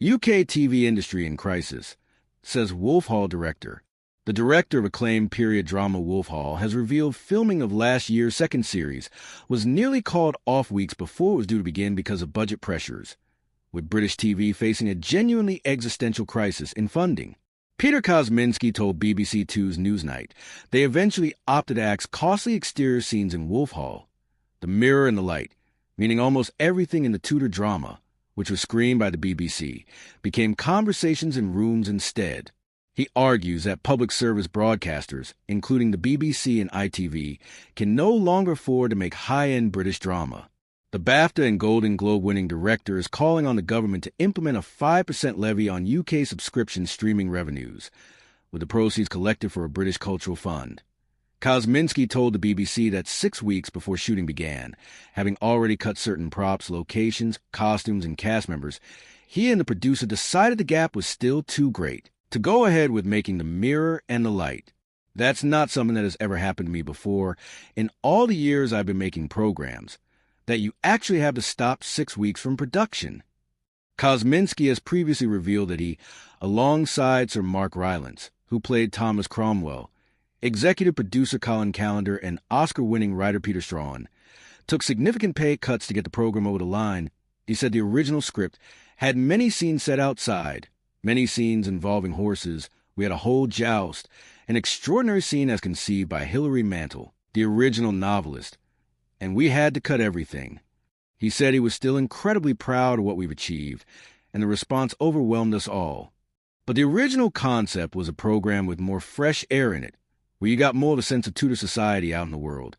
UK TV industry in crisis, says Wolf Hall director. The director of acclaimed period drama Wolf Hall has revealed filming of last year's second series was nearly called off weeks before it was due to begin because of budget pressures, with British TV facing a genuinely existential crisis in funding. Peter Kosminsky told BBC Two's Newsnight they eventually opted to axe costly exterior scenes in Wolf Hall. The mirror and the light, meaning almost everything in the Tudor drama, which was screened by the BBC, became conversations in rooms instead. He argues that public service broadcasters, including the BBC and ITV, can no longer afford to make high-end British drama. The Bafta and Golden Globe-winning director is calling on the government to implement a 5% levy on UK subscription streaming revenues, with the proceeds collected for a British cultural fund. Kosminsky told the BBC that 6 weeks before shooting began, having already cut certain props, locations, costumes, and cast members, he and the producer decided the gap was still too great to go ahead with making the mirror and the light. That's not something that has ever happened to me before in all the years I've been making programs, that you actually have to stop 6 weeks from production. Kosminsky has previously revealed that he, alongside Sir Mark Rylance, who played Thomas Cromwell, executive producer Colin Callender, and Oscar-winning writer Peter Straughan, took significant pay cuts to get the program over the line. He said the original script had many scenes set outside, many scenes involving horses. We had a whole joust, an extraordinary scene as conceived by Hilary Mantel, the original novelist, and we had to cut everything. He said he was still incredibly proud of what we've achieved, and the response overwhelmed us all. But the original concept was a program with more fresh air in it, where you got more of a sense of Tudor society out in the world,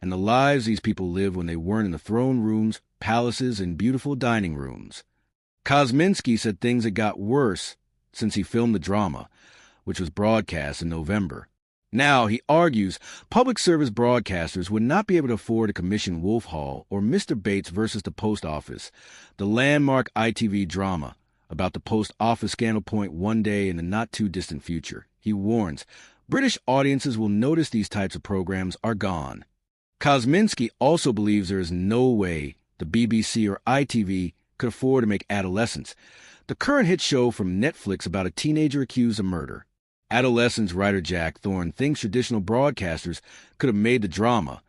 and the lives these people lived when they weren't in the throne rooms, palaces, and beautiful dining rooms. Kosminsky said things had got worse since he filmed the drama, which was broadcast in November. Now, he argues, public service broadcasters would not be able to afford to commission Wolf Hall or Mr. Bates versus the Post Office, the landmark ITV drama about the post office scandal point one day in the not-too-distant future. He warns, British audiences will notice these types of programs are gone. Kosminsky also believes there is no way the BBC or ITV could afford to make Adolescence, the current hit show from Netflix about a teenager accused of murder. Adolescence writer Jack Thorne thinks traditional broadcasters could have made the drama,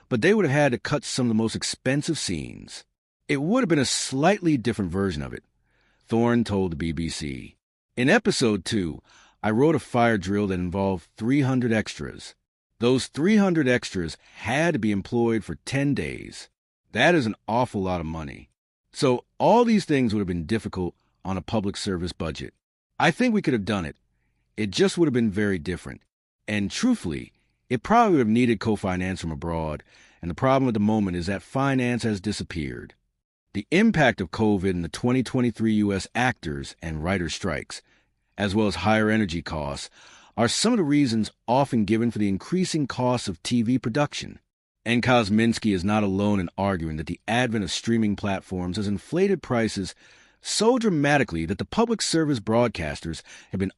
but they would have had to cut some of the most expensive scenes. It would have been a slightly different version of it, Thorne told the BBC. In episode 2, I wrote a fire drill that involved 300 extras. Those 300 extras had to be employed for 10 days. That is an awful lot of money. So all these things would have been difficult on a public service budget. I think we could have done it. It just would have been very different. And truthfully, it probably would have needed co-finance from abroad, and the problem at the moment is that finance has disappeared. The impact of COVID and the 2023 U.S. actors and writers' strikes, as well as higher energy costs, are some of the reasons often given for the increasing costs of TV production. And Kosminsky is not alone in arguing that the advent of streaming platforms has inflated prices so dramatically that the public service broadcasters have been